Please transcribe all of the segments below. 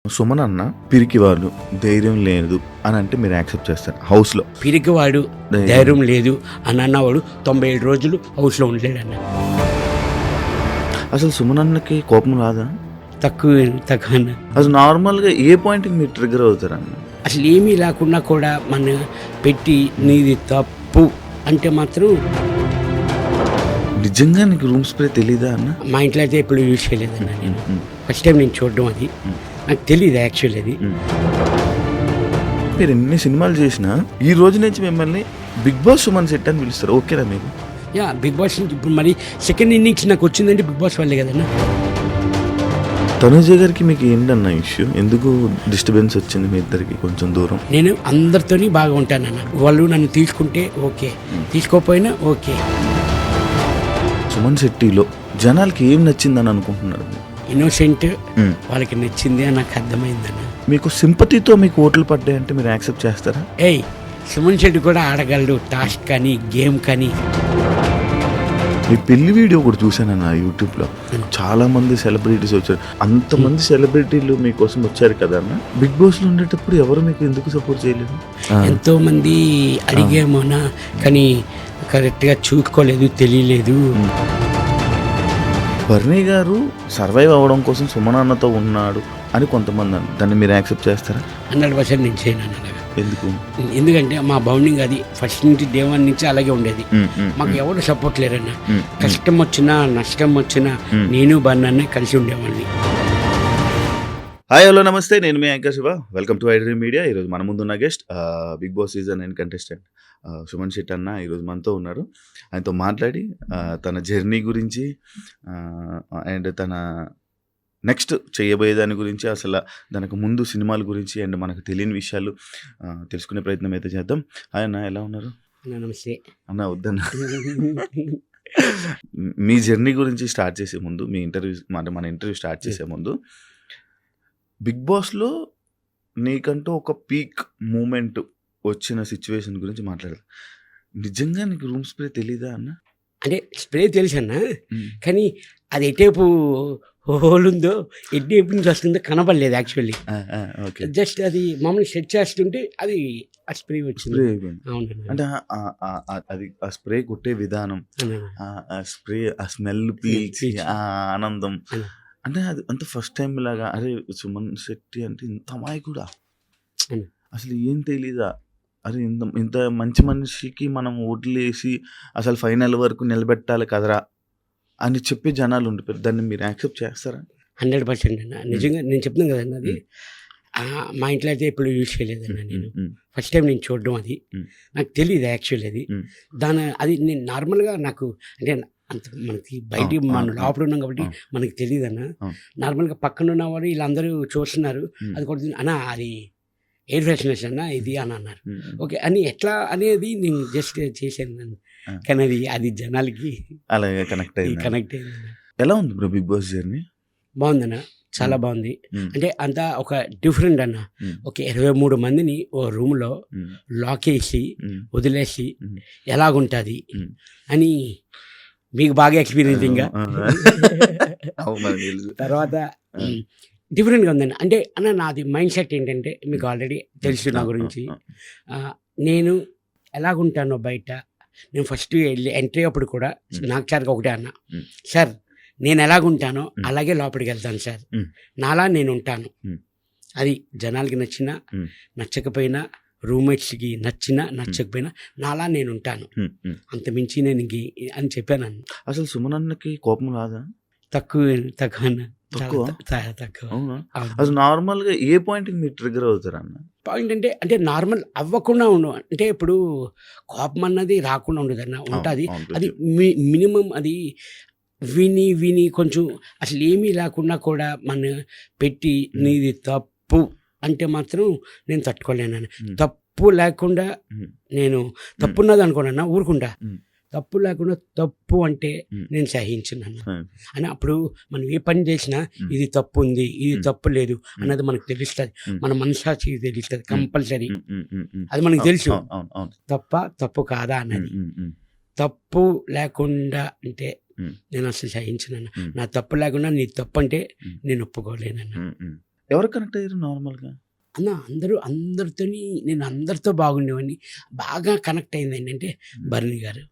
సుమన్ అన్న పిరికివాడు, ధైర్యం లేదు అని అంటే మీరు యాక్సెప్ట్ చేస్తారు? హౌస్లో పిరికివాడు, ధైర్యం లేదు అని అన్నవాడు 97 రోజులు హౌస్లో ఉండలేడన్న. అసలు సుమన్ అన్నకి కోపం రాదా? తక్కువ అన్న. అసలు నార్మల్గా ఏ పాయింట్కి మీరు ట్రిగర్ అవుతారన్న? అసలు ఏమీ లేకుండా కూడా మన పెట్టి నీది తప్పు అంటే మాత్రం. నిజంగా నీకు రూమ్ స్ప్రే తెలీదా అన్న? మా ఇంట్లో అయితే ఎప్పుడు యూజ్ చేయలేదన్న. నేను ఫస్ట్ టైం నేను చూడడం, అది నాకు తెలియదు యాక్చువల్లీ. అది మీరు ఎన్ని సినిమాలు చేసినా ఈ రోజు నుంచి మిమ్మల్ని బిగ్ బాస్ సుమన్ సెట్ అని పిలుస్తారు, ఓకేనా మీకు? యా, బిగ్ బాస్ నుంచి ఇప్పుడు మరి సెకండ్ ఇన్నింగ్స్ నాకు వచ్చిందంటే బిగ్ బాస్ వల్లే కదన్నా. తనుజ గారికి మీకు ఏంటన్న ఇష్యూ? ఎందుకు డిస్టర్బెన్స్ వచ్చింది మీ ఇద్దరికి కొంచెం దూరం? నేను అందరితోని బాగా ఉంటానన్న. వాళ్ళు నన్ను తీసుకుంటే ఓకే, తీసుకోకపోయినా ఓకే. సుమన్ శెట్టిలో జనాలకి ఏం నచ్చిందని అనుకుంటున్నారు? ఇన్నోసెంట్, వాళ్ళకి నచ్చింది అని నాకు అర్థమైందన్న. మీకు సింపతితో మీకు ఓట్లు పడ్డాయంటే మీరు యాక్సెప్ట్ చేస్తారా? ఏయ్, సుమన్ శెట్టి కూడా ఆడగలడు, టాస్క్ కానీ గేమ్ కానీ. మీ పెళ్లి వీడియో కూడా చూశానన్న యూట్యూబ్లో. చాలా మంది సెలబ్రిటీస్ వచ్చారు, అంతమంది సెలబ్రిటీలు మీకోసం వచ్చారు కదా అన్న. బిగ్ బాస్లో ఉండేటప్పుడు ఎవరు మీకు ఎందుకు సపోర్ట్ చేయలేదు? ఎంతో మంది అడిగేమోనా, కానీ కరెక్ట్గా చూసుకోలేదు, తెలియలేదు. బర్నీ గారు సర్వైవ్ అవ్వడం కోసం సుమన్ అన్నతో ఉన్నాడు అని కొంతమంది అన్నారు, దాన్ని మీరు యాక్సెప్ట్ చేస్తారా? 100% నేను చేయను అన్నగా. ఎందుకు? ఎందుకంటే మా బౌండింగ్ అది ఫస్ట్ నుంచి డే 1 నుంచి అలాగే ఉండేది. మాకు ఎవరు సపోర్ట్ లేరన్న. కష్టం వచ్చినా నష్టం వచ్చినా నేను బర్నీ కలిసి ఉండేవాడిని. Hi, hello, namaste. నేను మీ anchor Shiva. Welcome to iDream media. ఈరోజు మన ముందున్న guest Bigg Boss season 9 contestant Suman Shetty అన్న ఈరోజు మనతో ఉన్నారు. ఆయనతో మాట్లాడి తన జర్నీ గురించి అండ్ తన నెక్స్ట్ చేయబోయే దాని గురించి, అసలు దానికి ముందు సినిమాల గురించి అండ్ మనకు తెలియని విషయాలు తెలుసుకునే ప్రయత్నం అయితే చేద్దాం. హాయ్ అన్న, ఎలా ఉన్నారు? నమస్తే అన్న. వద్దన్న, మీ జర్నీ గురించి స్టార్ట్ చేసే ముందు, మీ ఇంటర్వ్యూ మన ఇంటర్వ్యూ స్టార్ట్ చేసే ముందు, బిగ్ బాస్లో నీకంటూ ఒక పీక్ మూమెంట్ వచ్చిన సిచ్యువేషన్ గురించి మాట్లాడదు. నిజంగా నీకు రూమ్ స్ప్రే తెలీదా అన్న? అంటే స్ప్రే తెలుసు అన్న, కానీ అది ఎటేపు హోల్ ఉందో, ఎటేపు నుంచి వస్తుందో కనపడలేదు యాక్చువల్లీ. జస్ట్ అది మామూలు సెట్ చేస్తుంటే అది ఆ స్ప్రే వచ్చింది. అవును. అంటే అది ఆ స్ప్రే కొట్టే విధానం, ఆ స్ప్రే, ఆ స్మెల్ పీల్చి ఆ ఆనందం, అంటే అది అంత ఫస్ట్ టైం లాగా. అరే, సుమన్ శెట్టి అంటే ఇంత అమ్మాయి కూడా అసలు ఏం తెలీదా? అరే, ఇంత మంచి మనిషికి మనం ఓట్లు వేసి అసలు ఫైనల్ వరకు నిలబెట్టాలి కదరా అని చెప్పి జనాలు ఉండిపోయారు. దాన్ని మీరు యాక్సెప్ట్ చేస్తారా? 100% అన్న. నిజంగా నేను చెప్తున్నాను కదన్న, అది మా ఇంట్లో అయితే ఎప్పుడు యూజ్ చేయలేదన్న. నేను ఫస్ట్ టైం నేను చూడడం, అది నాకు తెలియదు యాక్చువల్లీ. అది అది నేను నార్మల్గా నాకు అంటే అంత మనకి బయట మన లోపల ఉన్నాం కాబట్టి మనకి తెలియదు అన్న. నార్మల్గా పక్కన ఉన్నవాడు వీళ్ళందరూ చూస్తున్నారు, అది కొడుతుంది అన్న, అది ఎయిర్ ఫ్రెషనర్స్ అన్న ఇది అని అన్నారు. ఓకే అని ఎట్లా అనేది నేను జస్ట్ చేశాను, కానీ అది జనాలకి అలాగే కనెక్ట్ అయింది. ఎలా ఉంది బ్రో బిగ్ బాస్ జర్నీ? బాగుందన్న, చాలా బాగుంది. అంటే అంతా ఒక డిఫరెంట్ అన్న. ఒక 23 మందిని ఓ రూమ్లో లాక్ వేసి వదిలేసి ఎలాగుంటుంది అని మీకు బాగా ఎక్స్పీరియన్స్. ఇంకా తర్వాత డిఫరెంట్గా ఉందండి. అంటే అన్న నాది మైండ్ సెట్ ఏంటంటే మీకు ఆల్రెడీ తెలుసు నా గురించి. నేను ఎలాగుంటానో బయట, నేను ఫస్ట్ ఎంట్రీ అప్పుడు కూడా నాకు సార్కి ఒకటే అన్న, సార్ నేను ఎలాగుంటానో అలాగే లోపలికి వెళ్తాను సార్, నాలా నేను ఉంటాను. అది జనాలకి నచ్చినా నచ్చకపోయినా, రూమ్మేట్స్కి నచ్చినా నచ్చకపోయినా నాలా నేను ఉంటాను, అంత మించి నేను ఇంక అని చెప్పాను. అసలు సుమన్ అన్నకి కోపం రాదా? తక్కువ అన్న. అవునా? అసలు నార్మల్గా ఏ పాయింట్కి మీరు ట్రిగర్ అవుతారు అన్న? పాయింట్ అంటే నార్మల్ అవ్వకుండా ఉండవు. అంటే ఇప్పుడు కోపం అన్నది రాకుండా ఉండదు అన్న, ఉంటుంది. అది మినిమం అది విని కొంచెం అసలు ఏమీ లేకుండా కూడా మన పెట్టి నీది తప్పు అంటే మాత్రం నేను తట్టుకోలేను. తప్పు లేకుండా నేను తప్పున్నది అనుకోనన్నా ఊరుకుంటా. తప్పు లేకుండా తప్పు అంటే నేను సహించున్నాను అని. అప్పుడు మనం ఏ పని చేసినా ఇది తప్పు ఉంది, ఇది తప్పు లేదు అన్నది మనకు తెలుస్తుంది, మన మనసాక్షికి తెలుస్తుంది కంపల్సరీ. అది మనకు తెలుసు తప్పు కాదా అన్నది. తప్పు లేకుండా అంటే నేను అసలు సహించనన్న. నా తప్పు లేకుండా నీ తప్పు అంటే నేను ఒప్పుకోలేనన్న. ఎవరు కనెక్ట్ అయ్యారు నార్మల్గా? అన్న అందరితోని నేను అందరితో బాగుండేవాడిని. బాగా కనెక్ట్ అయింది ఏంటంటే బర్నీ గారు.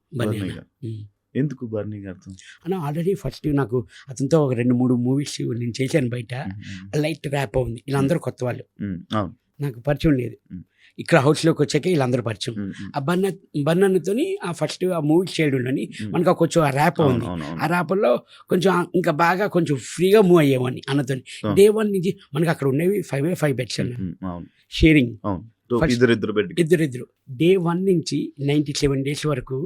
ఎందుకు బర్నీ గారితో? అన్న ఆల్రెడీ ఫస్ట్ నాకు అతనితో ఒక 2-3 మూవీస్ నేను చేశాను బయట. లైట్ ర్యాప్ ఉంది. వీళ్ళందరూ కొత్త వాళ్ళు, నాకు పరిచయం లేదు. ఇక్కడ హౌస్లోకి వచ్చాక వీళ్ళందరూ పరిచయం. ఆ బన్నతోని ఆ ఫస్ట్ ఆ మూవీ చేయడంలోని మనకు కొంచెం ఆ ర్యాప్ ఉంది. ఆ ర్యాప్లో కొంచెం ఇంకా బాగా కొంచెం ఫ్రీగా మూవ్ అయ్యేవాడిని అన్నతోని. డే 1 నుంచి మనకి అక్కడ ఉండేవి 5 బెడ్స్ అన్న, షేరింగ్ ఇద్దరు. డే 1 నుంచి 97 days వరకు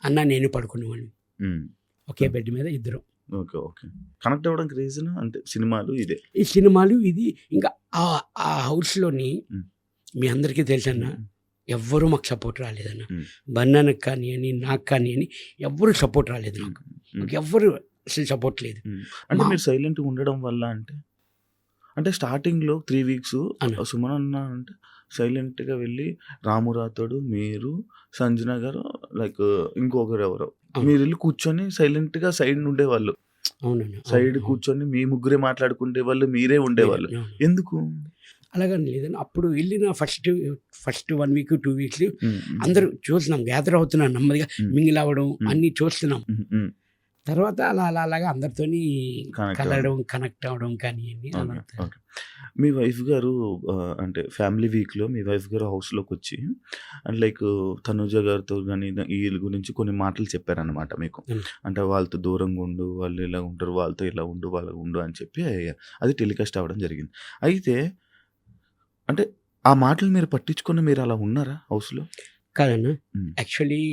అన్న నేను పడుకునేవాడిని ఒకే బెడ్ మీద ఇద్దరు. కనెక్ట్ అవ్వడానికి రీజన్ అంటే సినిమాలు ఈ సినిమాలు ఇది. ఇంకా ఆ హౌస్లోని మీ అందరికీ తెలుసన్న, ఎవ్వరూ మాకు సపోర్ట్ రాలేదన్న. బన్నానికి కానీ అని నాకు కానీ అని ఎవ్వరూ సపోర్ట్ రాలేదు. నాకు ఎవ్వరు అసలు సపోర్ట్ లేదు. అంటే మీరు సైలెంట్గా ఉండడం వల్ల అంటే స్టార్టింగ్లో 3 weeks సుమన్ అన్న అంటే సైలెంట్గా వెళ్ళి రాము రాథోడు, మీరు, సంజన గారు, లైక్ ఇంకొకరు ఎవరో మీరు వెళ్ళి కూర్చొని సైలెంట్గా సైడ్ ఉండేవాళ్ళు. సైడ్ కూర్చొని మీ ముగ్గురే మాట్లాడుకుంటే వాళ్ళు, మీరే ఉండేవాళ్ళు. ఎందుకు అలాగని లేదని అప్పుడు వెళ్ళిన ఫస్ట్ 1 week 2 weeks అందరూ చూస్తున్నాం, గ్యాదర్ అవుతున్నాం, నెమ్మదిగా మింగిల్ అవ్వడం అన్నీ చూస్తున్నాం. తర్వాత అలాగా అందరితోని కలవడం, కనెక్ట్ అవ్వడం కానీ. మీ వైఫ్ గారు అంటే ఫ్యామిలీ వీక్లో మీ వైఫ్ గారు హౌస్లోకి వచ్చి అండ్ లైక్ తనుజ గారితో కానీ వీళ్ళ గురించి కొన్ని మాటలు చెప్పారనమాట మీకు. అంటే వాళ్ళతో దూరంగా ఉండు, వాళ్ళు ఇలా ఉంటారు, వాళ్ళతో ఇలా ఉండు, వాళ్ళకు ఉండు అని చెప్పి అది టెలికాస్ట్ అవ్వడం జరిగింది. అయితే అంటే ఆ మాటలు మీరు పట్టించుకొని మీరు అలా ఉన్నారా హౌస్లో? కాదన్న, యాక్చువల్లీ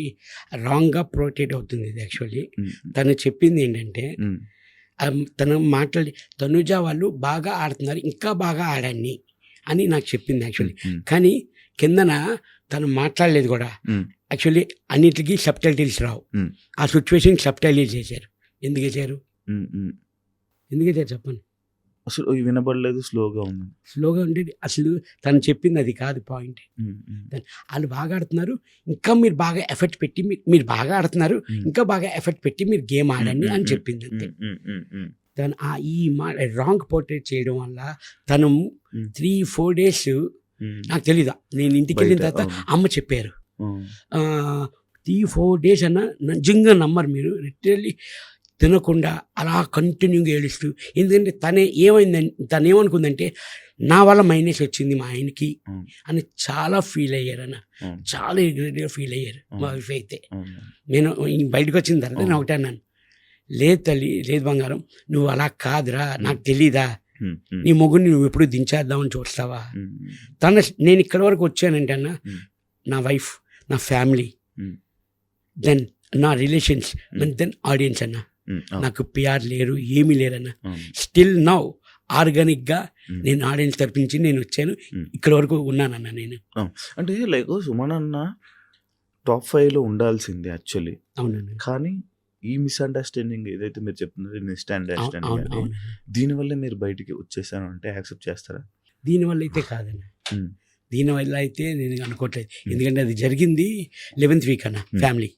రాంగ్గా ప్రొటెక్ట్ అవుతుంది ఇది. యాక్చువల్లీ తను చెప్పింది ఏంటంటే తను మాట్లాడి తనుజ వాళ్ళు బాగా ఆడుతున్నారు, ఇంకా బాగా ఆడండి అని నాకు చెప్పింది యాక్చువల్లీ. కానీ కిందన తను మాట్లాడలేదు కూడా. యాక్చువల్లీ అన్నిటికీ సబ్టైటిల్స్ రావు. ఆ సిచ్యువేషన్ సబ్టైటిల్స్ చేశారు. ఎందుకు చేశారు చెప్పండి. అసలు వినబడలేదు, స్లోగా ఉండేది. అసలు తను చెప్పింది అది కాదు పాయింట్. వాళ్ళు బాగా ఆడుతున్నారు, ఇంకా మీరు బాగా ఎఫర్ట్ పెట్టి మీరు బాగా ఆడుతున్నారు, ఇంకా బాగా ఎఫర్ట్ పెట్టి మీరు గేమ్ ఆడండి అని చెప్పింది అంతే. తను ఈ రాంగ్ పోర్ట్రేట్ చేయడం వల్ల తను 3-4 days నాకు తెలీదు. నేను ఇంటికి వెళ్ళిన తర్వాత అమ్మ చెప్పారు 3-4 days అన్న నిజంగా నమ్మరు మీరు, లిటరల్లీ తినకుండా అలా కంటిన్యూగా ఏడుస్తూ. ఎందుకంటే తను ఏమనుకుందంటే నా వల్ల మైనస్ వచ్చింది మా ఆయనకి అని చాలా ఫీల్ అయ్యారన్న, చాలా రిగ్రెట్గా ఫీల్ అయ్యారు మా వైఫ్ అయితే. నేను బయటకు వచ్చిన తర్వాత నేను ఒకటే అన్నాను, లేదు తల్లి, లేదు బంగారం, నువ్వు అలా కాదురా, నాకు తెలీదా, నీ మొగుడిని నువ్వు ఎప్పుడు దించేద్దామని చూస్తావా. నేను ఇక్కడి వరకు వచ్చానంటే అన్న, నా వైఫ్, నా ఫ్యామిలీ, దెన్ నా రిలేషన్స్, దెన్ ఆడియన్స్ అన్న. నాకు పిఆర్ లేరు, ఏమీ లేరన్న. స్టిల్ నౌ ఆర్గానిక్గా నేను ఆడియన్స్ తరపించి నేను వచ్చాను, ఇక్కడ వరకు ఉన్నానన్న నేను. అంటే లైక్ సుమన్ అన్న టాప్ 5లో ఉండాల్సిందే యాక్చువల్లీ. అవునండి. కానీ ఈ మిస్అండర్స్టాండింగ్ ఏదైతే మీరు చెప్తున్నారు, మిస్అండర్స్టాండింగ్, దీనివల్ల మీరు బయటికి వచ్చేసాను అంటే యాక్సెప్ట్ చేస్తారా? దీనివల్ల అయితే కాదన్న, దీనివల్ల అయితే నేను అనుకోవట్లేదు. ఎందుకంటే అది జరిగింది 11th week అన్న. ఫ్యామిలీ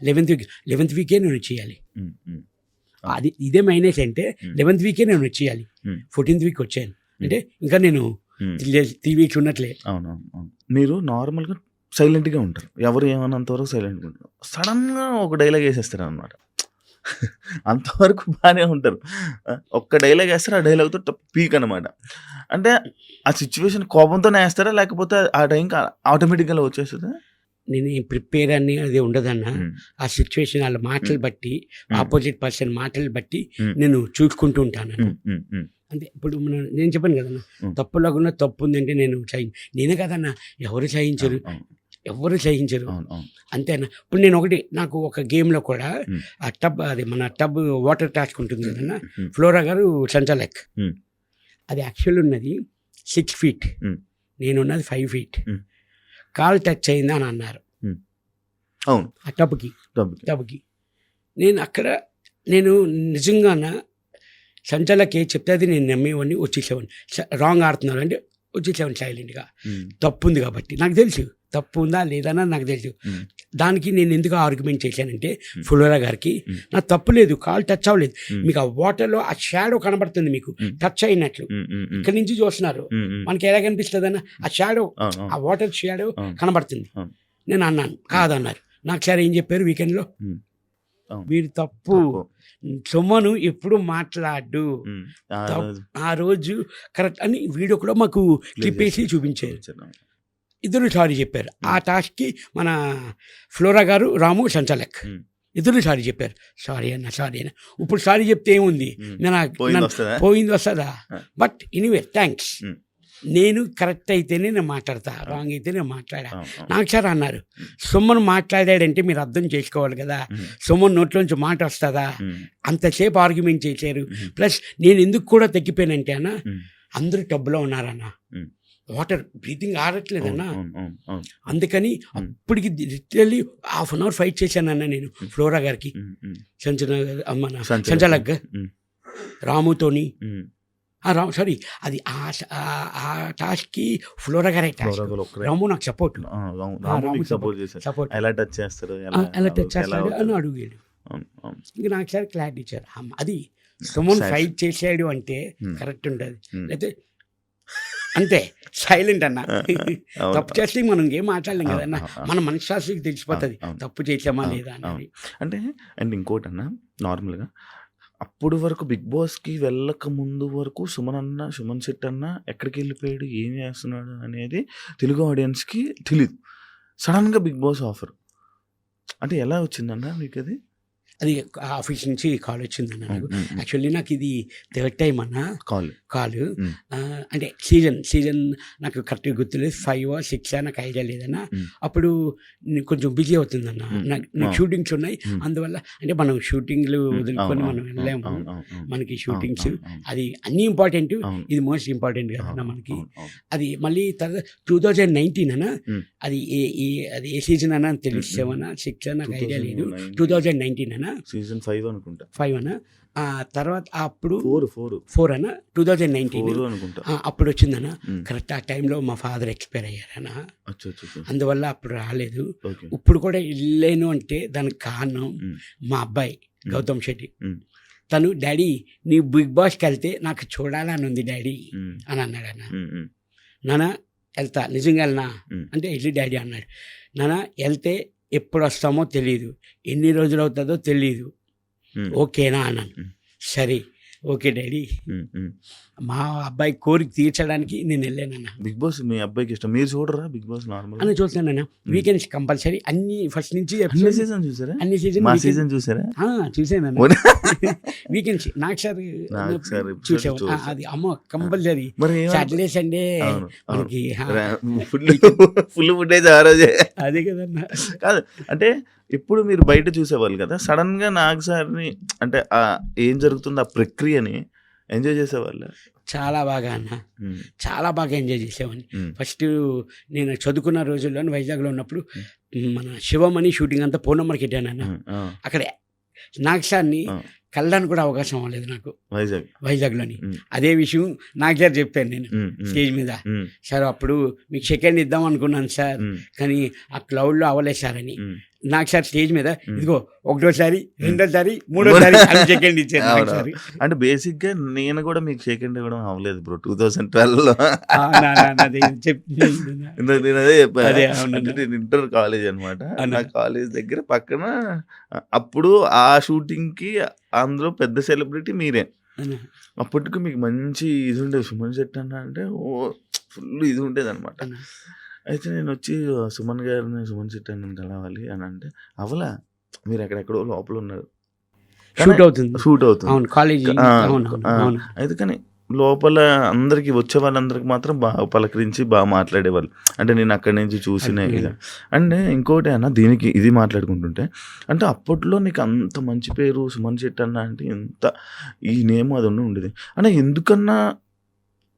11th week నేను చేయాలి. అది ఇదే మైనస్ అంటే 11th week నేను చేయాలి. 14th week వచ్చాను అంటే ఇంకా నేను 3 weeks ఉన్నట్లే. అవునవును. మీరు నార్మల్గా సైలెంట్గా ఉంటారు, ఎవరు ఏమన్నంతవరకు సైలెంట్గా ఉంటారు. సడన్గా ఒక డైలాగ్ వేసేస్తారు అనమాట. అంతవరకు బాగానే ఉంటారు, ఒక్క డైలాగ్ వేస్తారు, ఆ డైలాగ్తో పీక్ అనమాట. అంటే ఆ సిచ్యువేషన్ కోపంతోనే వేస్తారా, లేకపోతే ఆ టైంకి ఆటోమేటిక్గా వచ్చేస్తుందా? నేను ప్రిపేర్ అని అది ఉండదన్న. ఆ సిచ్యువేషన్ వాళ్ళ మాటలు బట్టి, ఆపోజిట్ పర్సన్ మాటలు బట్టి నేను చూసుకుంటూ ఉంటాను అంతే. ఇప్పుడు నేను చెప్పాను కదన్న, తప్పు లేకుండా తప్పు ఉందంటే నేనే కదన్నా, ఎవరు సహించరు. అంతేనా. ఇప్పుడు నేను నాకు ఒక గేమ్లో కూడా ఆ టబ్, అది మన టబ్ వాటర్ టాస్క్ ఉంటుంది కదన్నా, ఫ్లోరా గారు సంచాలక్, అది యాక్చువల్ ఉన్నది 6 feet, నేనున్నది 5 feet. కాల్ టచ్ అయిందా అని అన్నారు ఆ టబ్కి. నేను నిజంగా సంచాలక్ ఏ చెప్తే అది నేను నమ్మేవాడిని, వచ్చేసేవాడిని. రాంగ్ ఆడుతున్నారు అంటే వచ్చేసేవాడిని సైలెంట్గా. తప్పు ఉంది కాబట్టి నాకు తెలుసు తప్పు ఉందా లేదన్నా నాకు తెలుసు. ఉమ్, దానికి నేను ఎందుకు ఆర్గ్యుమెంట్ చేశానంటే ఉమ్, ఫ్లోరా గారికి ఉమ్, నా తప్పు లేదు, కాల్ టచ్ అవ్వలేదు, ఉమ్, మీకు ఆ వాటర్లో ఆ షాడో కనబడుతుంది, మీకు ఉమ్, టచ్ అయినట్లు ఉమ్, ఉమ్, ఉమ్, ఇక్కడి నుంచి చూస్తున్నారు, ఉమ్, ఉమ్, మనకి ఎలా కనిపిస్తుంది అన్న ఆ షాడో, అవును, ఆ అవును, వాటర్ షాడో అవును, కనబడుతుంది. అవును, నేను అన్నాను కాదన్నారు. నాకు సార్ ఏం చెప్పారు వీకెండ్లో, ఉమ్, అవును, మీరు తప్పు, తప్పు, సొమ్మను ఎప్పుడు మాట్లాడు, ఉమ్, ఆ రోజు ఆ రోజు కరెక్ట్ అని వీడియో కూడా మాకు play క్లిప్ వేసి చేసి చూపించారు. చూపించాను. ఇద్దరు సారీ చెప్పారు. ఆ ఉమ్, టాస్క్కి మన ఫ్లోరా గారు, రాము, సంచాలక్ ఉమ్, ఇద్దరు సారీ చెప్పారు. సారీ అన్న, సారీ అన్న. ఇప్పుడు సారీ చెప్తే ఏముంది, ఉమ్, నేను పోయింది వస్తుందా? పోయింది వస్తుందా? ఆ, బట్ ఎనీవే థ్యాంక్స్. ఉమ్, నేను కరెక్ట్ అయితేనే నేను మాట్లాడతా, అవును, రాంగ్ అయితే నేను మాట్లాడా. అవును, అవును, నాకు సార్ అన్నారు, ఉమ్, సొమ్మను మాట్లాడాడంటే మీరు అర్థం చేసుకోవాలి కదా, ఉమ్, సొమ్మను నోట్లోంచి మాట వస్తుందా, ఉమ్, అంతసేపు ఆర్గ్యుమెంట్ చేశారు. ఉమ్, ప్లస్ నేను ఎందుకు కూడా తగ్గిపోయానంటే అన్న, ఉమ్, అందరూ టబ్లో ఉన్నారన్న, ఉమ్, వాటర్ బ్రీతింగ్ అవును, ఆడట్లేదన్న, అవును, అవును, అవును, అందుకని ఉమ్, అప్పటికి literally half an hour fight చేశానన్న నేను ఉమ్, ఫ్లోరా గారికి, ఉమ్, ఉమ్, మన సంచలనం. సంచాలక్, ఉమ్, రాముతోని, ఉమ్, రాము సారీ, అది ఆ టాస్క్కి ఫ్లోరా గారే టాస్క్, ఫ్లోరాగోలు ఒక్కరే. రాము నాకు సపోర్ట్, రాము మీకు సపోర్ట్ చేశారు. సపోర్ట్ ఎలా టచ్ చేస్తారు, ఎలా ఎలా టచ్ ఎలా చేస్తాడు అని అవుతారు? అడిగాడు. అవును, అవును, ఇంక నాకు సార్ క్లారిటీ ఇచ్చారు. అది సుమన్ Sad. ఫైట్ చేసాడు అంటే ఉమ్, కరెక్ట్ ఉంటుంది, ఉమ్, లేకపోతే అంతే సైలెంట్ అన్న. అవును, తప్పు చేస్తే మనం ఇంకేం మాట్లాడలేం అవును, కదన్న, అవును, మన మనశ్శాస్త్రికి తెలిసిపోతుంది అవును, తప్పు చేసామా అవును, లేదా అవును. అనేది. అంటే అండ్ ఇంకోటి అన్న, నార్మల్గా అప్పుడు వరకు బిగ్ బాస్కి వెళ్ళక ముందు వరకు సుమన్ శెట్టి అన్న ఎక్కడికి వెళ్ళిపోయాడు, ఏం చేస్తున్నాడు అనేది తెలుగు ఆడియన్స్కి తెలియదు. సడన్గా బిగ్ బాస్ ఆఫర్ అంటే ఎలా వచ్చిందన్న మీకు అది? అది ఆఫీస్ నుంచి కాల్ వచ్చిందన్న ఉమ్, నాకు. ఉమ్, ఉమ్, యాక్చువల్లీ నాకు ఇది థర్డ్ టైం అన్న కాల్. కాలు. ఉమ్, అంటే సీజన్ నాకు కరెక్ట్గా గుర్తులేదు, 5 or 6 నాకు ఐడియా లేదన్న. ఉమ్, అప్పుడు నేను కొంచెం బిజీ అవుతుందన్న, ఉమ్, నాకు ఆ, షూటింగ్స్ ఉన్నాయి, ఉమ్, అందువల్ల అంటే మనం షూటింగ్లు ఉమ్, అవును, వదులుకొని అవును, మనం అవును, వెళ్ళాము, అవును, అవును, అవును, మనకి అవును, షూటింగ్స్ అవును, అవును, అది అన్నీ ఇంపార్టెంట్, అవును, ఇది మోస్ట్ ఇంపార్టెంట్ కదన్న అవును, మనకి. అవును, అవును, అది మళ్ళీ తర్వాత 2019 అన్న, ఉమ్, అది అది ఏ సీజన్ అన్న తెలిసి ఉమ్, 7 or 6 నాకు ఐడియా లేదు. 2019 2019 అన్న, సీజన్ 5 అనుకుంటా, 5 అన్న. ఆ తర్వాత అప్పుడు 4 4 అన్న, 2019 అనుకుంటా. అప్పుడు వచ్చిందన్న. ఉమ్, కరెక్ట్ ఆ టైంలో మా ఫాదర్ ఎక్స్పైర్ అయ్యారన్న, అచ్చా అచ్చా అచ్చా. అందువల్ల అప్పుడు రాలేదు. ఓకే. ఇప్పుడు కూడా వెళ్ళాను అంటే దానికి కారణం ఉమ్, మా అబ్బాయి ఉమ్, గౌతమ్ శెట్టి. ఉమ్, తను డాడీ నీ బిగ్ బాస్కి వెళ్తే నాకు చూడాలని ఉంది డాడీ ఉమ్, అని అన్నాడు అన్న. ఉమ్, ఉమ్, నాన్న వెళ్తా, నిజంగా వెళ్ళనా ఉమ్, అంటే వెళ్ళి డాడీ అన్నాడు. నాన్న వెళ్తే ఎప్పుడు వస్తామో తెలియదు, ఎన్ని రోజులు అవుతుందో తెలియదు, ఉమ్, ఓకేనా అన్నాను. ఉమ్, సరే ఓకే డాడీ, ఉమ్, ఉమ్. మా అబ్బాయి కోరిక తీర్చడానికి నేను వెళ్ళానన్న. బిగ్ బాస్ మీ అబ్బాయికి ఇష్టం. మీరు చూడరా బిగ్ బాస్ నార్మల్? అని చూస్తానన్న, వీకెండ్స్ కంపల్సరీ అన్ని ఫస్ట్ నుంచి అన్ని episodes, సీజన్ చూసారా? అన్ని సీజన్ మా సీజన్ చూసారా? చూసానన్న. మొన్న- వీకెండ్స్ నాకు సార్ నాకు సార్ episodes చూసాము. చూసా. అది అమ్మ కంపల్సరీ మరి ఏమన్నా- సాటర్డే సండే అవును, అవును. మనకి ఫుల్ ఫుటేజ్ ఆ రోజే అదే కదన్న. కాదు. అంటే ఎప్పుడు మీరు బయట చూసేవాళ్ళు కదా, సడన్ గా నాగ్ సార్ని అంటే ఏం జరుగుతుంది ఆ ప్రక్రియని ఎంజాయ్ చేసేవాళ్ళు? చాలా బాగా అన్న, ఉమ్, చాలా బాగా ఎంజాయ్ చేసేవాడిని. ఉమ్, ఫస్ట్ నేను చదువుకున్న రోజుల్లో వైజాగ్లో ఉన్నప్పుడు మన శివమణి షూటింగ్ అంతా ఫోన్ నెంబర్కి పెట్టానన్న. ఉమ్, ఆ, అక్కడే నాగ్ సార్ని ఆ, కలడానికి కూడా అవకాశం అవ్వలేదు నాకు వైజాగ్. వైజాగ్లోని. ఉమ్, అదే విషయం నాగ్ సార్ చెప్పాను నేను ఉమ్, ఉమ్, స్టేజ్ మీద. ఉమ్, సార్ అప్పుడు మీకు సెకండ్ ఇద్దాం అనుకున్నాను సార్, ఉమ్, కానీ ఆ క్లౌడ్లో అవ్వలేదు సార్ అని. ఉమ్. నాకు సార్ స్టేజ్ మీద ఉమ్. ఇదిగో ఒకటోసారి, రెండోసారి, మూడోసారి అని సెకండ్ ఇచ్చారు నాకు అవును. సార్. అంటే బేసిక్ గా నేను కూడా మీకు సెకండ్ ఇవ్వడం అవ్వలేదు బ్రో 2012లో. నేను అదే చెప్పాను. అదే, అవునన్నా. అంటే నేను ఇంటర్ కాలేజ్ అనమాట. అవునా. నా కాలేజ్ దగ్గర పక్కన అప్పుడు ఆ షూటింగ్ కి అందులో పెద్ద సెలబ్రిటీ మీరే. అప్పటికి మీకు మంచి ఇది ఉండేది, సుమన్ శెట్టి అన్న అంటే ఓ ఫుల్ ఇది ఉండేది అనమాట. అయితే నేను వచ్చి సుమన్ శెట్టి అన్నని కలవాలి అని అంటే అవలా, మీరు ఎక్కడెక్కడో లోపల ఉన్నారు, షూట్ అవుతుంది. షూట్ అవుతుంది. అవును, కాలేజీ. ఆ, అవును ఆ. అవును. అయితే కానీ లోపల అందరికి వచ్చే వాళ్ళందరికి మాత్రం బాగా పలకరించి బాగా మాట్లాడేవాళ్ళు. అంటే నేను అక్కడి నుంచి చూసిన అదే. ఇది. అండ్ ఇంకోటి అన్న, దీనికి ఇది మాట్లాడుకుంటుంటే అంటే అప్పట్లో నీకు అంత మంచి పేరు సుమన్ శెట్టి అన్న అంటే ఎంత ఈ నేమ్ అది ఉండేది అన్న, ఎందుకన్నా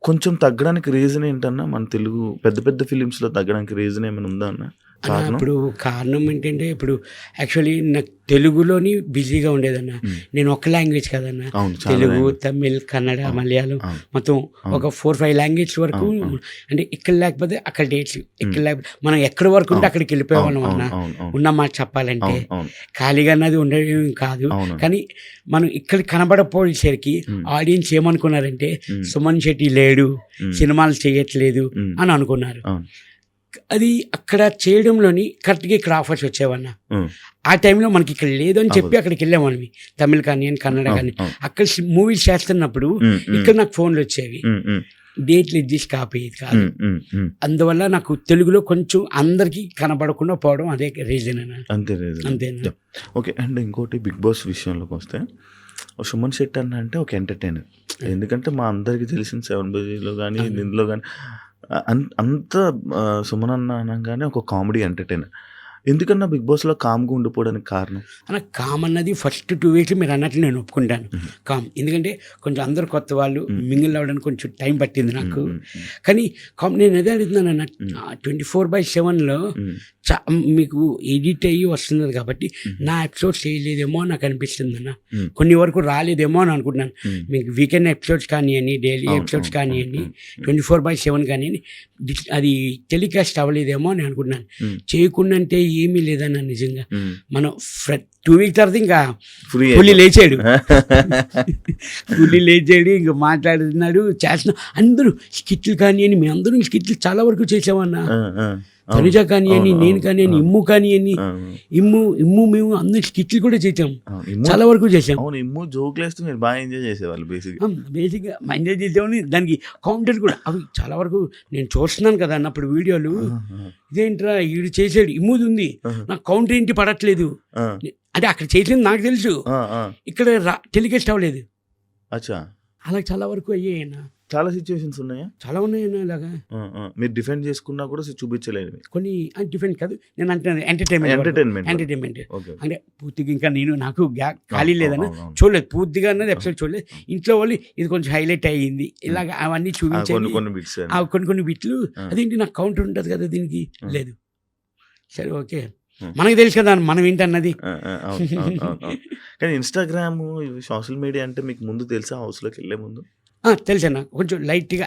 కొంచెం తగ్గడానికి రీజన్ ఏంటన్నా? మన తెలుగు పెద్ద పెద్ద ఫిలిమ్స్లో తగ్గడానికి రీజన్ ఏమైనా ఉందా అన్న? కారణం? ఇప్పుడు కారణం ఏంటంటే ఇప్పుడు యాక్చువల్లీ నాకు తెలుగులోని బిజీగా ఉండేదన్న. నేను ఒక లాంగ్వేజ్ కదన్న, అవును. చాలా తెలుగు, language. తమిళ్, కన్నడ, మలయాళం అవును. మొత్తం ఒక 4-5 లాంగ్వేజ్ వరకు. అవును. అంటే ఇక్కడ లేకపోతే అక్కడ డేట్స్, ఇక్కడ లేకపోతే మనం ఎక్కడి వరకు ఉంటే అక్కడికి వెళ్ళిపోయేవాళ్ళం అన్న. అవును. ఉన్న మాట చెప్పాలంటే అవును. ఖాళీగా అన్నది ఉండడం కాదు. అవును. కానీ మనం ఇక్కడ కనబడపోయేసరికి ఆడియన్స్ ఏమనుకున్నారంటే సుమన్ శెట్టి లేడు, సినిమాలు చేయట్లేదు అని అనుకున్నారు. అవును. అది అక్కడ చేయడంలోని కరెక్ట్గా ఇక్కడ ఆఫర్స్ వచ్చేవన్న. ఆ టైంలో మనకి ఇక్కడ లేదు అని చెప్పి అక్కడికి వెళ్ళామని, తమిళ్ కానీ కన్నడ కానీ. అక్కడ మూవీస్ చేస్తున్నప్పుడు ఇక్కడ నాకు ఫోన్లు వచ్చేవి, డేట్లు అడ్జస్ట్ కాపేది కాదు. అందువల్ల నాకు తెలుగులో కొంచెం అందరికీ కనబడకుండా పోవడం అదే రీజన్ అన్న. అంతేనా? ఓకే. అండ్ ఇంకోటి బిగ్ బాస్ విషయంలోకి వస్తే సుమన్ శెట్టి అన్న అంటే ఒక ఎంటర్టైనర్. ఎందుకంటే మా అందరికీ తెలిసిన 7 బజీలో కానీ ఇందులో కానీ అంత సుమన్ అన్న అనగానే ఒక కామెడీ ఎంటర్టైనర్. ఎందుకన్నా బిగ్ బాస్లో కామ్గా ఉండిపోవడానికి కారణం? అన్న కామ్ అన్నది ఫస్ట్ 2 వీక్స్ మీరు అన్నట్లు నేను ఒప్పుకుంటాను కామ్. ఎందుకంటే కొంచెం అందరు కొత్త వాళ్ళు మింగిల్ అవ్వడానికి కొంచెం టైం పట్టింది నాకు. కానీ కామ్ నేను అదే అడుగుతున్నాను అన్న, 24/7లో మీకు ఎడిట్ అయ్యి వస్తున్నది కాబట్టి నా ఎపిసోడ్స్ చేయలేదేమో నాకు అనిపిస్తుంది అన్న. కొన్ని వరకు రాలేదేమో అని అనుకుంటున్నాను. మీకు వీకెండ్ ఎపిసోడ్స్ కానివ్వండి, డైలీ ఎపిసోడ్స్ కానివ్వండి, 24/7 కానివ్వండి, అది టెలికాస్ట్ అవ్వలేదేమో అని అనుకుంటున్నాను. చేయకుండా అంటే ఏమీ లేదన్న. నిజంగా మనం 2 వీక్ తర్వాత ఇంకా పులి లేచాడు ఇంకా మాట్లాడుతున్నాడు, చేస్తున్నాడు. అందరూ స్కిట్లు కానివ్వండి, మేము అందరూ స్కిట్లు చాలా వరకు చేసామన్నా. తనుజ కానివ్వండి, నేను కానివ్వండి, ఇమ్ము కానివ్వండి, ఇమ్ము మేము అందరూ స్కిట్లు కూడా చేసాం, చాలా వరకు చేసాం. ఇమ్ము జోకులు వేస్తూ మీరు బాగా ఎంజాయ్ చేసేవాళ్ళు. బేసిక్గా ఎంజాయ్ చేసామని దానికి కౌంటర్ కూడా అవి చాలా వరకు నేను చూస్తున్నాను కదా అన్నప్పుడు వీడియోలు. ఇదేంట్రా వీడు చేసాడు, ఇమ్ముది ఉంది, నాకు కౌంటర్ ఏంటి పడట్లేదు అంటే అక్కడ చేసింది నాకు తెలుసు, ఇక్కడ టెలికాస్ట్ అవ్వలేదు. అచ్చా, అలా చాలా వరకు అయ్యాయన్నా. చాలా సిచ్యువేషన్స్ ఉన్నాయా? చాలా ఉన్నాయన్నా. ఇలాగా మీరు డిఫెండ్ చేసుకున్నా కూడా చూపించలేదు కొన్ని. డిఫెండ్ కాదు నేను అంటే ఎంటర్టైన్మెంట్ అంటే పూర్తిగా ఇంకా నాకు ఖాళీ లేదన్నా, చూడలేదు పూర్తిగా అన్నది ఎపిసోడ్ చూడలేదు. ఇంట్లో వాళ్ళు ఇది కొంచెం హైలైట్ అయ్యింది ఇలాగ అవన్నీ చూపించాలి కొన్ని బిట్లు. అదేంటి నాకు కౌంటర్ ఉంటుంది కదా దీనికి, లేదు. సరే ఓకే, మనకు తెలుసు కదా మనం ఏంటన్నది. కానీ ఇన్స్టాగ్రామ్, సోషల్ మీడియా అంటే మీకు ముందు తెలుసా? హౌస్లోకి వెళ్ళే ముందు తెలుసన్నా కొంచెం లైట్గా.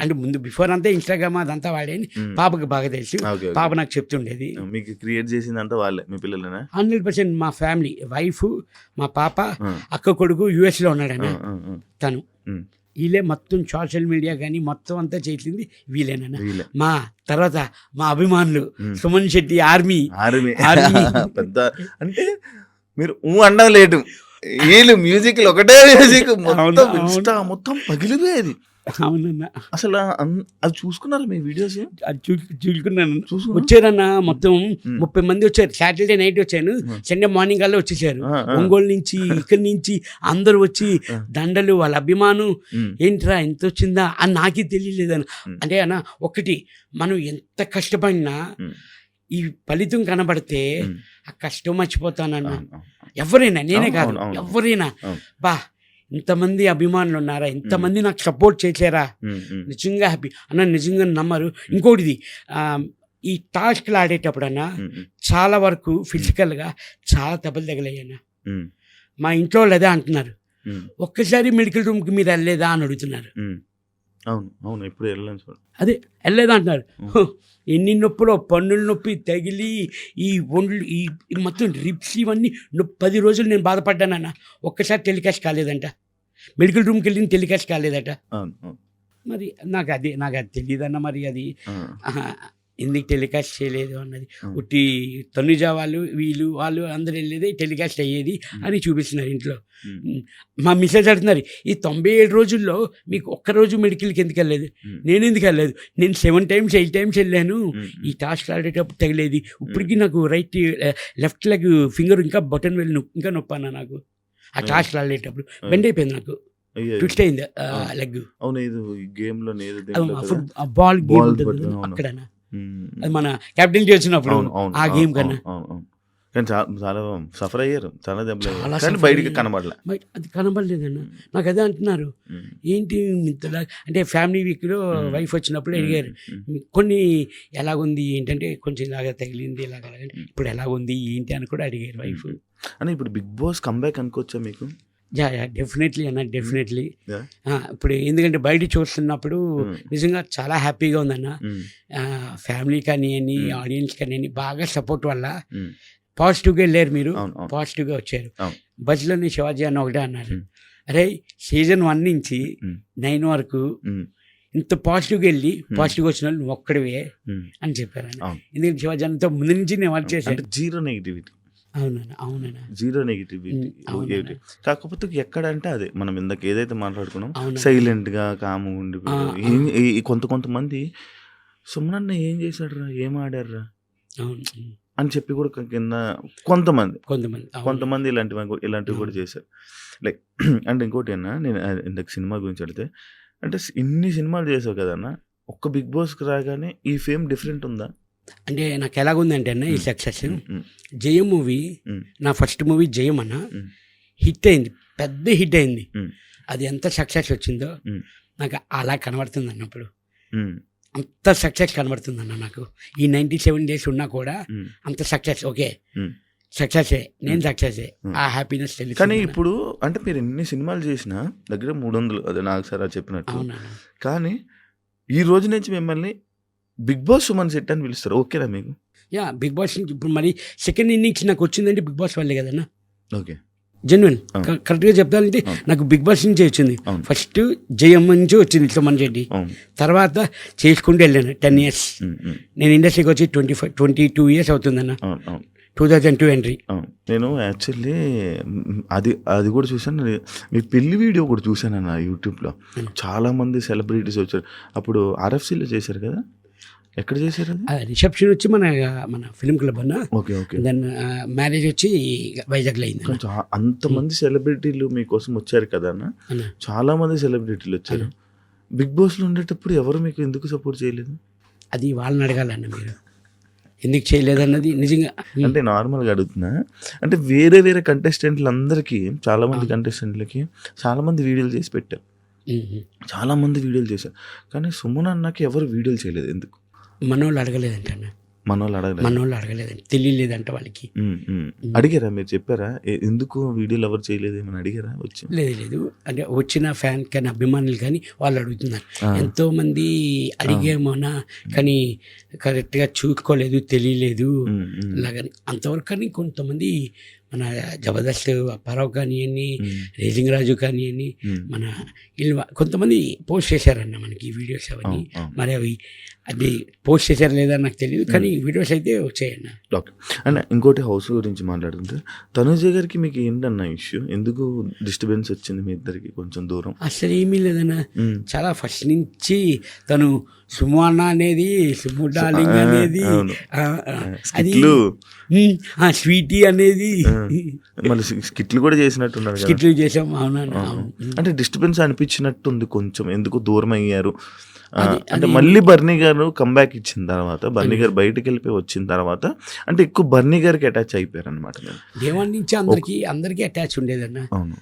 అంటే ముందు బిఫోర్ అంతా ఇన్స్టాగ్రామ్ అదంతా వాడేది. పాపకి బాగా తెలుసు, పాప నాకు చెప్తుండేది. మీకు క్రియేట్ చేసిందంతా వాళ్ళే, మీ పిల్లలేనా? 100% మా ఫ్యామిలీ, వైఫ్, మా పాప, అక్క కొడుకు US లో ఉన్నాడన్న తను. వీళ్ళే మొత్తం సోషల్ మీడియా కానీ మొత్తం అంతా చేసింది వీళ్ళేనన్నా. మా తర్వాత మా అభిమానులు సుమన్ శెట్టి ఆర్మీ పెద్ద. అంటే మీరు అనడం లేటు, వీళ్ళు మ్యూజిక్ ఒకటే మ్యూజిక్ మొత్తం పగిలిపోయేది. అవునన్నా, అసలు అది చూసుకున్నారా మీ వీడియోస్? అది చూసుకున్నాను. వచ్చారన్నా మొత్తం 30 మంది వచ్చారు. సాటర్డే నైట్ వచ్చాను, సండే మార్నింగ్ కల్లా వచ్చేసారు. ఒంగోలు నుంచి, ఇక్కడి నుంచి అందరు వచ్చి దండలు, వాళ్ళ అభిమానం. ఏంట్రా ఎంత వచ్చిందా అని నాకే తెలియలేదన్న. అంటే అన్న ఒకటి, మనం ఎంత కష్టపడినా ఈ ఫలితం కనబడితే ఆ కష్టం మర్చిపోతానన్నా. ఎవరైనా, నేనే కాదు ఎవరైనా, బా ఇంతమంది అభిమానులు ఉన్నారా, ఇంతమంది నాకు సపోర్ట్ చేశారా, నిజంగా హ్యాపీ అన్న. నిజంగా నమ్మరు. ఇంకోటిది, ఈ టాస్క్లు ఆడేటప్పుడు అన్న చాలా వరకు ఫిజికల్గా చాలా దెబ్బలు తగిలాయన్న. మా ఇంట్లో వాళ్ళు అదే అంటున్నారు, ఒక్కసారి మెడికల్ రూమ్కి మీరు వెళ్ళలేదా అని అడుగుతున్నారు. అవును, ఇప్పుడు వెళ్ళాను, అదే వెళ్ళలేదా అంటున్నారు. ఎన్ని నొప్పులో, పన్నుల నొప్పి తగిలి ఈ ఒండ్లు ఈ మొత్తం రిప్స్ ఇవన్నీ 10 రోజులు నేను బాధపడ్డానన్న. ఒక్కసారి టెలికాస్ట్ కాలేదంట, మెడికల్ రూమ్కి వెళ్ళిన టెలికాస్ట్ కాలేదట. మరి నాకు అది తెలియదన్న. మరి అది ఎందుకు టెలికాస్ట్ చేయలేదు అన్నది. ఉట్టి తనుజ వాళ్ళు అందరు వెళ్ళేది టెలికాస్ట్ అయ్యేది అని చూపిస్తున్నారు ఇంట్లో. మా మిస్సెస్ అడుగుతున్నారు, ఈ 97 రోజుల్లో మీకు ఒక్కరోజు మెడికల్కి ఎందుకు వెళ్ళలేదు? నేను ఎందుకు వెళ్ళలేదు? నేను 7 times 8 times వెళ్ళాను. ఈ టాస్క్ ఆడేటప్పుడు తగిలేది. ఇప్పటికీ నాకు లెఫ్ట్ లెగ్ ఫింగర్ ఇంకా బటన్ వెళ్ళి ఇంకా నొప్పాను నాకు. ఆ టాస్క్ ఆడేటప్పుడు బెండ్ అయిపోయింది నాకు, ట్విస్ట్ అయింది లెగ్. బాల్ గేమ్ అక్కడ, అది మన క్యాప్టెన్సీ వచ్చినప్పుడు ఆ గేమ్ కన్నా కానీ చాలా సఫర్ అయ్యారు, చాలా దెబ్బలు చాలా అయ్యారు, కానీ suffer బయటికి అయ్యారు. కనబడలే. బట్ అది కనబడలేదన్న. నాకు అదే అంటున్నారు, ఏంటి ఇంతలా అంటే ఫ్యామిలీ వీక్లో వైఫ్ వచ్చినప్పుడు అడిగారు కొన్ని ఎలాగుంది ఏంటంటే కొంచెం ఇలాగ తగిలింది ఇలాగ ఇప్పుడు ఎలాగుంది ఏంటి అని కూడా అడిగారు వైఫ్. అని ఇప్పుడు బిగ్ బాస్ కంబ్యాక్ అనుకోవచ్చా మీకు? యా డెఫినెట్లీ అన్న, డెఫినెట్లీ. Yeah. ఇప్పుడు ఎందుకంటే బయట చూస్తున్నప్పుడు నిజంగా చాలా హ్యాపీగా ఉందన్న. ఫ్యామిలీ కానివ్వండి, ఆడియన్స్ కానివ్వండి, బాగా సపోర్ట్ వల్ల పాజిటివ్గా వెళ్ళారు. మీరు పాజిటివ్గా వచ్చారు. బజ్లోని శివాజీ అన్న ఒకటే అన్నారు, అరే సీజన్ 1 నుంచి 9 వరకు ఇంత పాజిటివ్గా వెళ్ళి పాజిటివ్గా వచ్చిన వాళ్ళు నువ్వు ఒక్కడివే అని చెప్పారు. ఎందుకంటే శివాజీ అన్నతో ముందు నుంచి నేను వర్క్ చేశాను. Zero negativity. అవునన్నా, అవునన్నా, జీరో నెగిటివిటీ. కాకపోతే ఎక్కడంటే అదే మనం ఇందాక ఏదైతే మాట్లాడుకున్నాం, అవును. సైలెంట్ గా కాము ఉండిపోయి కొంతమంది సుమనన్న ఏం చేశాడురా, ఏం ఆడారా అవును అని చెప్పి కూడా కింద కొంతమంది అవును. ఇలాంటివి కూడా చేశారు. లైక్ అంటే ఇంకోటి అన్న, నేను ఇందాక సినిమా గురించి అడిగితే, అంటే ఇన్ని సినిమాలు చేసావు కదన్నా, ఒక్క బిగ్ బాస్కి రాగానే ఈ ఫేమ్ డిఫరెంట్ ఉందా? అంటే నాకు ఎలాగుందంటే అన్న ఈ సక్సెస్, జయం మూవీ నా ఫస్ట్ మూవీ జయం అన్న హిట్ అయింది, పెద్ద హిట్ అయింది. అది ఎంత సక్సెస్ వచ్చిందో నాకు అలా కనబడుతుంది అన్నప్పుడు, అంత సక్సెస్ కనబడుతుంది అన్న నాకు. ఈ 97 days ఉన్నా కూడా అంత సక్సెస్. ఓకే సక్సెసే, నేను సక్సెసే, ఆ హ్యాపీనెస్ తెలుసు. కానీ ఇప్పుడు అంటే మీరు ఎన్ని సినిమాలు చేసినా దగ్గర 300, అదే నాకు సార్ చెప్పినట్టు. అవునా? కానీ ఈ రోజు నుంచి మిమ్మల్ని బిగ్ బాస్ సుమన్ శెట్టి అని పిలుస్తారు, ఓకేనా మీకు? యా బిగ్ బాస్ నుంచి ఇప్పుడు మరి సెకండ్ ఇన్నింగ్స్ నాకు వచ్చిందంటే బిగ్ బాస్ వల్లే కదన్నా. ఓకే జెన్యున్ కరెక్ట్గా చెప్తానంటే నాకు బిగ్ బాస్ నుంచి వచ్చింది. ఫస్ట్ జయం నుంచి వచ్చింది సుమన్ శెట్టి, తర్వాత చేసుకుంటూ వెళ్ళాను 10 years. నేను ఇండస్ట్రీకి వచ్చి 22 years అవుతుందన్న. 2002 ఎంట్రీ. నేను యాక్చువల్లీ అది కూడా చూసాను, మీ పెళ్లి వీడియో కూడా చూసాను అన్న యూట్యూబ్లో. చాలా మంది సెలబ్రిటీస్ వచ్చారు అప్పుడు. RFCలో చేశారు కదా, ఎక్కడ చేశారు అది? రిసెప్షన్ వచ్చి మన ఫిల్మ్ క్లబ్ అన్న. Okay okay. దెన్ మ్యారేజ్ వచ్చి వైజాగ్లో అయింది. అంతమంది సెలబ్రిటీలు మీకోసం వచ్చారు కదా అన్న, చాలా మంది సెలబ్రిటీలు వచ్చారు. బిగ్ బాస్లో ఉండేటప్పుడు ఎవరు మీకు ఎందుకు సపోర్ట్ చేయలేదు? అది వాళ్ళని అడగాలన్న, మీరు ఎందుకు చేయలేదన్నది నిజంగా. అంటే నార్మల్గా అడుగుతున్నా, అంటే వేరే కంటెస్టెంట్లు అందరికీ, చాలా మంది కంటెస్టెంట్లకి చాలా మంది వీడియోలు చేసి పెట్టారు, చాలా మంది వీడియోలు చేశారు. కానీ సుమన్ అన్నకి ఎవరు వీడియోలు చేయలేదు, ఎందుకు? మనోళ్ళు అడగలేదంట అన్న. మనోళ్ళు అడగలేదండి, తెలియలేదంట వాళ్ళకి. అడిగారా మీరు, చెప్పారా ఎందుకు వీడియోలు ఎవరు చేయలేదు ఏమని అడిగారా? వచ్చి లేదు అంటే వచ్చిన ఫ్యాన్ కానీ అభిమానులు కానీ వాళ్ళు అడుగుతున్నారు. ఎంతోమంది అడిగేమోనా కానీ కరెక్ట్గా చూసుకోలేదు, తెలియలేదు అలాగని అంతవరకు. కానీ కొంతమంది మన జబర్దస్త్ అప్పారావు కానివ్వండి, రేజింగ్ రాజు కానివ్వండి, మన వీళ్ళు కొంతమంది పోస్ట్ చేశారన్న మనకి ఈ వీడియోస్ అవన్నీ. మరి అవి అది పోస్ట్ చేశారు లేదా నాకు తెలియదు, కానీ వీడియోస్ అయితే వచ్చాయన్న. ఓకే. అండ్ ఇంకోటి హౌస్ గురించి మాట్లాడుతుంటే, తనుజ గారికి మీకు ఏంటన్న ఇష్యూ, ఎందుకు డిస్టర్బెన్స్ వచ్చింది మీ ఇద్దరికి కొంచెం దూరం? అసలు ఏమీ లేదన్న, చాలా ఫస్ట్ నుంచి తను సుము అన్న అనేది, సుము డార్లింగ్ అనేది, అది స్వీటీ అనేది, మళ్ళీ స్కిట్లు కూడా చేసినట్టున్నారు, స్కిట్లు చేసాం. అవునా? అంటే డిస్టర్బెన్స్ అనిపించినట్టుంది కొంచెం, ఎందుకు దూరం అయ్యారు అంటే మళ్ళీ బర్నీ గారు కంబ్యాక్ ఇచ్చిన తర్వాత, బర్నీ గారు బయటకు వెళ్ళిపోయి వచ్చిన తర్వాత, అంటే ఎక్కువ బర్నీ గారికి అటాచ్ అయిపోయారు అనమాట. దేవాన్ నుంచి అందరికీ అటాచ్ ఉండేదన్న. అవును.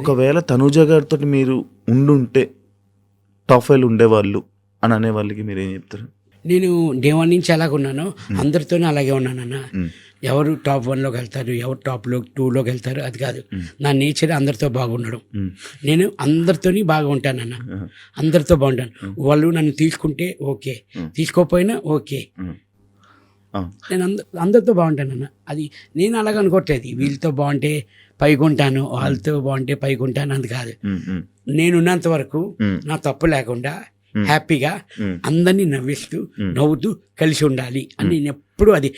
ఒకవేళ తనుజ గారితో మీరు ఉండుంటే టాప్ 5 ఉండేవాళ్ళు అని అనే వాళ్ళకి మీరు ఏం చెప్తారు? నేను దేవాన్ నుంచి అలాగే ఉన్నాను, అందరితోనే అలాగే ఉన్నానన్న. ఎవరు టాప్ 1లోకి వెళ్తారు, ఎవరు టాప్ 2లోకి వెళ్తారు అది కాదు. నా నేచర్ అందరితో బాగుండడం. నేను అందరితోని బాగా ఉంటానన్న, అందరితో బాగుంటాను. వాళ్ళు నన్ను తీసుకుంటే ఓకే, తీసుకోకపోయినా ఓకే, నేను అందరితో బాగుంటానన్న. అది నేను అలాగ అనుకోవట్లేదు, వీళ్ళతో బాగుంటే పైకి ఉంటాను, వాళ్ళతో బాగుంటే పైకి ఉంటాను అది కాదు. నేనున్నంత వరకు నా తప్పు లేకుండా హ్యాపీగా అందరినీ నవ్వుతూ కలిసి ఉండాలి అని నేను ఎప్పుడు, అది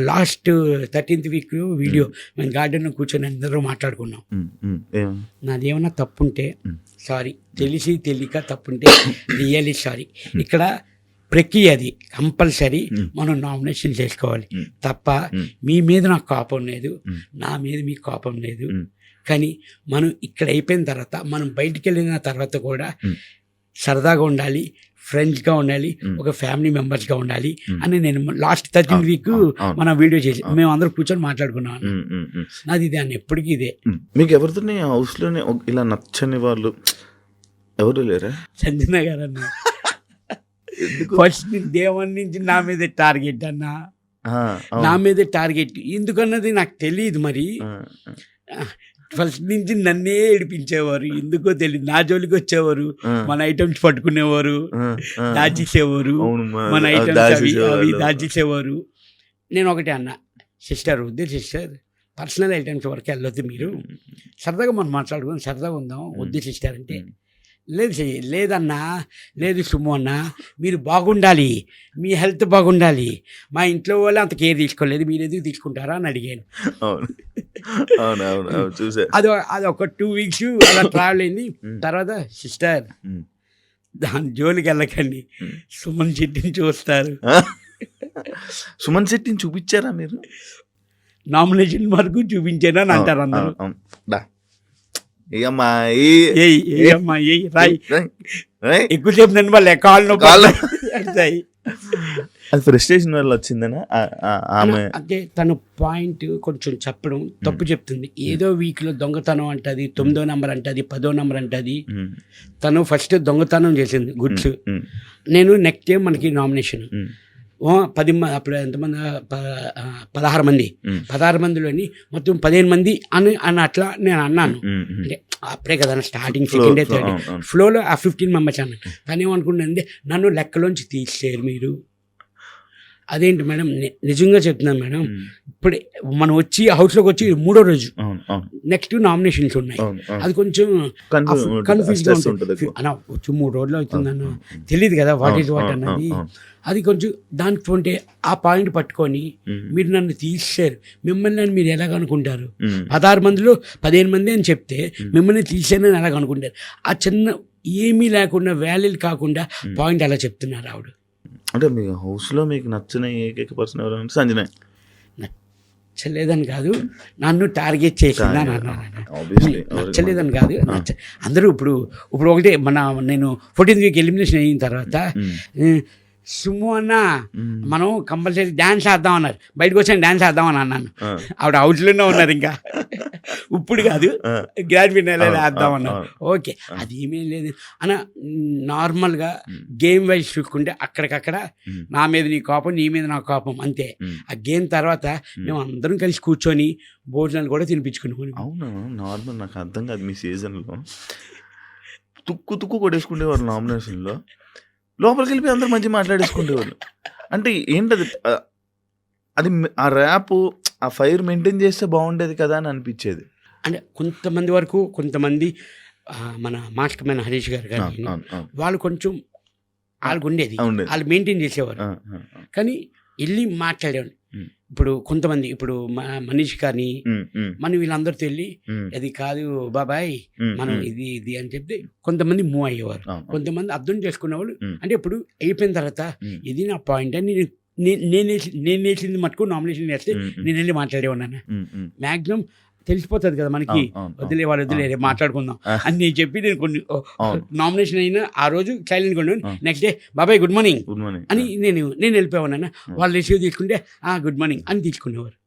లాస్ట్ 13th week వీడియో మేము గార్డెన్లో కూర్చొని అందరూ మాట్లాడుకున్నాం. నాదేమన్నా తప్పుంటే సారీ, తెలియక తప్పుంటే రియల్లీ సారీ. ఇక్కడ ప్రక్రియ అది కంపల్సరీ మనం నామినేషన్ చేసుకోవాలి తప్ప మీ మీద నాకు కోపం లేదు, నా మీద మీకు కోపం లేదు. కానీ మనం ఇక్కడ అయిపోయిన తర్వాత, మనం బయటికి వెళ్ళిన తర్వాత కూడా సరదాగా ఉండాలి, ఫ్రెండ్స్గా ఉండాలి, ఒక ఫ్యామిలీ మెంబర్స్గా ఉండాలి అని నేను లాస్ట్ 13 వీక్ మనం వీడియో చేసి మేము అందరూ కూర్చొని మాట్లాడుకున్నాం. నాది ఇదే అన్న, ఎప్పటికీ ఇదే. మీకు ఎవరితో హౌస్లోనే ఇలా నచ్చని వాళ్ళు ఎవరు లేరా? సంజన గారు అన్న ఫస్ట్ దేవుని నుంచి నా మీద టార్గెట్ అన్న, నా మీద టార్గెట్ ఎందుకన్నది నాకు తెలియదు. మరి ఫస్ట్ నుంచి నన్నే ఏడిపించేవారు, ఎందుకో తెలియదు. నా జోలికి వచ్చేవారు, మన ఐటమ్స్ పట్టుకునేవారు, దాచేసేవారు, మన ఐటమ్స్ అవి దాచేసేవారు. నేను ఒకటే అన్న, సిస్టర్ వద్దు సిస్టర్, పర్సనల్ ఐటమ్స్ వరకు వెళ్ళొద్దు, మీరు సరదాగా మనం మాట్లాడుకుని సరదాగా ఉందాం, వద్దు సిస్టర్ అంటే, లేదన్నా, లేదు సుమ్ము అన్న, మీరు బాగుండాలి, మీ హెల్త్ బాగుండాలి, మా ఇంట్లో వాళ్ళు అంత కేర్ తీసుకోలేదు, మీరు ఎందుకు తీసుకుంటారా అని అడిగాను. అది ఒక 2 వీక్స్ అలా ట్రావెల్ అయింది. తర్వాత సిస్టర్ దాని జోలికి వెళ్ళకండి, సుమన్ శెట్టిని చూస్తారు. సుమన్ శెట్టిని చూపించారా మీరు? నామినేషన్ వరకు చూపించాను అని అంటారు అందరూ. ఎక్కువసేపు నన్ను వాళ్ళు కాళ్ళు అది ఫ్రస్ట్రేషన్ వల్ల వచ్చిందనా? అంటే తను పాయింట్ కొంచెం చెప్పడం తప్పు చెప్తుంది. ఏదో వీక్లో దొంగతనం అంటది, 9వ నెంబర్ అంటది, 10వ నెంబర్ అంటది. తను ఫస్ట్ దొంగతనం చేసింది గుడ్స్. నేను నెక్స్ట్ టైం మనకి నామినేషన్ 10 మంది, అప్పుడు ఎంతమంది, 16 మంది, 16 మందిలోని మొత్తం 15 మంది అని అట్లా నేను అన్నాను. అంటే అప్పుడే కదా స్టార్టింగ్, సెకండ్ డే, థర్డ్ ఫ్లోలో ఆ 15 మెంబర్స్ అన్నాను. తను ఏమనుకుంటుంది, నన్ను లెక్కలోంచి తీసేరు మీరు. అదేంటి మేడం, నిజంగా చెప్తున్నాను మేడం, ఇప్పుడు మనం వచ్చి హౌస్లోకి వచ్చి 3వ రోజు, నెక్స్ట్ నామినేషన్స్ ఉన్నాయి, అది కొంచెం కన్ఫ్యూజ్గా ఉంటుంది అన్న. వచ్చి 3 రోజులు అవుతుందన్న, తెలియదు కదా వాట్ ఈజ్ వాట్ అన్నది. అది కొంచెం దానికి ఉంటే ఆ పాయింట్ పట్టుకొని మీరు నన్ను తీసేశారు, మిమ్మల్ని అని మీరు ఎలాగనుకుంటారు, 16 మందిలో 15 మంది అని చెప్తే మిమ్మల్ని తీసేనని ఎలాగనుకుంటారు. ఆ చిన్న ఏమీ లేకుండా వ్యాల్యూలు కాకుండా పాయింట్ అలా చెప్తున్నారు ఆవిడ. అంటే మీ హౌస్లో మీకు నచ్చిన ఏకైక పర్సన్ ఎవరంటే సంజన. నచ్చలేదని కాదు, నన్ను టార్గెట్ చేసిందా నచ్చలేదని కాదు. అందరూ ఇప్పుడు ఒకటే నేను 14th వీక్ ఎలిమినేషన్ అయిన తర్వాత సుమ్ము అన్న మనం కంపల్సరీ డ్యాన్స్ వేద్దాం అన్నారు. బయటకు వచ్చాను డ్యాన్స్ వేద్దామని అన్నాను. ఆవిడ హౌస్లోనే ఉన్నారు, ఇంకా ఇప్పుడు కాదు గ్రాడ్యుయేట్ వేద్దాం అన్నారు. ఓకే, అది ఏమీ లేదు అన్న. నార్మల్గా గేమ్ వైజ్ చూసుకుంటే అక్కడికక్కడ నా మీద నీ కోపం, నీ మీద నా కోపం అంతే. ఆ గేమ్ తర్వాత మేము అందరం కలిసి కూర్చొని భోజనాలు కూడా తినిపించుకున్నాం. అవును, నార్మల్. నాకు అర్థం కాదు, మీ సీజన్లో తుక్కు కొట్టేసుకునేవారు నామినేషన్లో, లోపలికి వెళ్ళిపోయి అందరూ మంచి మాట్లాడేసుకునేవాళ్ళు. అంటే ఏంటది, అది ఆ ర్యాప్, ఆ ఫైర్ మెయింటైన్ చేస్తే బాగుండేది కదా అని అనిపించేది. అంటే కొంతమంది వరకు, కొంతమంది మన మాస్టర్ మ్యాన్ హరీష్ గారు కానీ వాళ్ళు కొంచెం వాళ్ళకు ఉండేది, వాళ్ళు మెయింటైన్ చేసేవారు. కానీ వెళ్ళి మాట్లాడేవాళ్ళు. ఇప్పుడు కొంతమంది, ఇప్పుడు మనీష్ కానీ మనం వీళ్ళందరితో వెళ్ళి అది కాదు బాబాయ్ మనం ఇది అని చెప్తే కొంతమంది మూవ్ అయ్యేవారు, కొంతమంది అర్థం చేసుకునేవాళ్ళు. అంటే ఇప్పుడు అయిపోయిన తర్వాత ఇది నా పాయింట్ అని నేను వేసింది మటుకు నామినేషన్ వేస్తే నేను వెళ్ళి మాట్లాడేవాడిని. మ్యాక్సిమం తెలిసిపోతుంది కదా మనకి, వదిలే మాట్లాడుకుందాం అని నేను చెప్పి నేను కొన్ని నామినేషన్ అయినా ఆ రోజు సైలెంట్గా ఉండేవాడిని. నెక్స్ట్ డే బాబాయ్ గుడ్ మార్నింగ్ అని నేను వెళ్ళిపోయాను. వాళ్ళు రిసీవ్ తీసుకుంటే గుడ్ మార్నింగ్ అని తీసుకునేవారు.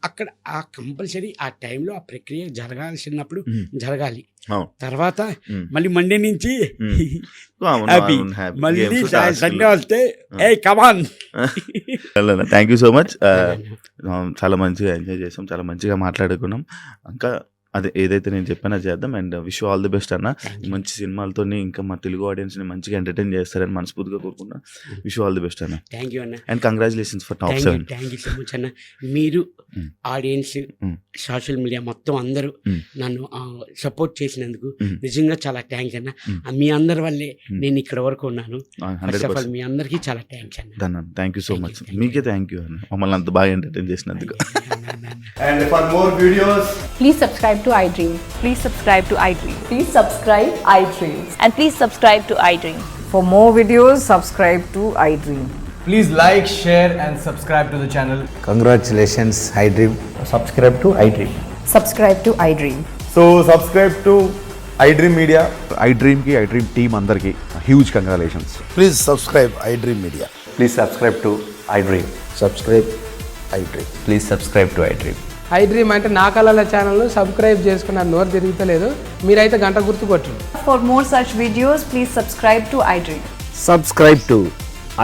అక్కడ ఆ కంపల్సరీ ఆ టైంలో ఆ ప్రక్రియ జరగాల్సినప్పుడు జరగాలి. తర్వాత మళ్ళీ మండే నుంచి హ్యాపీ, మళ్ళీ సండే వస్తే hey come on. Thank you so much. చాలా మంచిగా ఎంజాయ్ చేసాం, చాలా మంచిగా మాట్లాడుకున్నాం. ఇంకా అదే ఏదైతే నేను చెప్పానో చేద్దాం. And wish all the best అన్న. మంచి సినిమాలతో ఇంకా మా తెలుగు ఆడియన్స్ని మంచిగా ఎంటర్టైన్ చేస్తారని మనస్ఫూర్తిగా కోరుకున్నా. విష్ ఆల్ ది బెస్ట్ అన్న. థ్యాంక్ యూ అన్న. And congratulations for top 7. Thank you so much అన్న. మీరు ఆడియన్స్, సోషల్ మీడియా మొత్తం అందరూ నన్ను సపోర్ట్ చేసినందుకు నిజంగా చాలా థ్యాంక్స్ అన్న. మీ అందరి వల్లే నేను ఇక్కడ వరకు ఉన్నాను. ఫస్ట్ ఆఫ్ ఆల్ మీ అందరికీ చాలా థ్యాంక్స్ అన్న. Thank you so much. మీకే థ్యాంక్ యూ అన్న, మమ్మల్ని అంత బాగా ఎంటర్టైన్ చేసినందుకు. And for more videos, please subscribe to iDream. Please subscribe to iDream. Please subscribe iDream. And please subscribe to iDream. For more videos, subscribe to iDream. please like, share and subscribe to the channel. Congratulations, iDream. Subscribe to iDream. Subscribe to iDream. So subscribe to iDream Media. ఐడ్రీమ్కి iDream team అందరికీ huge congratulations. Please subscribe iDream Media. Please subscribe to iDream. Subscribe iDream. Please subscribe to iDream. iDream అంటే నా కళల ఛానల్ను subscribe చేసుకున్న నోరు తిరుగుతలేదు, మీరైతే గంట గుర్తు కొట్టండి. For more such videos, please subscribe to iDream. Subscribe to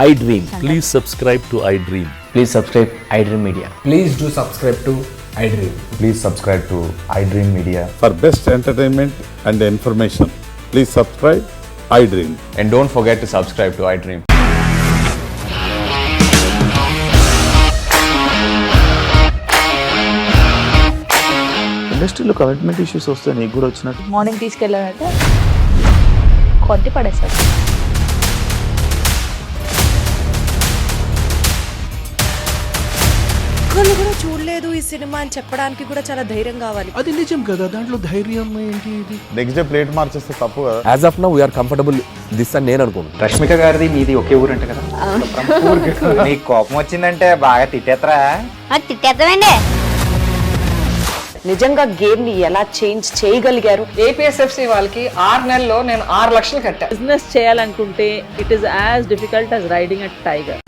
iDream. Please subscribe to iDream. Please subscribe iDream Media. Please do subscribe to iDream. Please subscribe to iDream media. For best entertainment and information, please subscribe iDream. And don't forget to subscribe to iDream. ఇండస్ట్రీలో commitment issues వస్తే నీకు కూడా వచ్చినట్టు morning తీసుకెళ్ళాలంటే కొట్టి పడేస్తారు. ఒక్కళ్ళు కూడా చూడలేదు ఈ సినిమా అని చెప్పడానికి కూడా చాలా ధైర్యం కావాలి. అది నిజం కదా, దాంట్లో ధైర్యం ఏంటి? ఇది నెక్స్ట్ డే ప్లేట్ మార్చేస్తే తప్పు కదా. As of now, we are comfortable this అని నేను అనుకుంటున్నాను. రష్మిక గారిది మీది ఒకే ఊరంట కదా. నీకు కోపం వచ్చిందంటే బాగా తిట్టేత్తరా? తిట్టేద్దామండి. నిజంగా గేమ్ ని ఎలా చేంజ్ చేయగలిగారు? ఏపీఎస్ఎఫ్సి వాళ్ళకి 6 నెలల్లో నేను 6 లక్షలు కట్టా. బిజినెస్ చేయాలనుకుంటే it is as difficult as riding a tiger.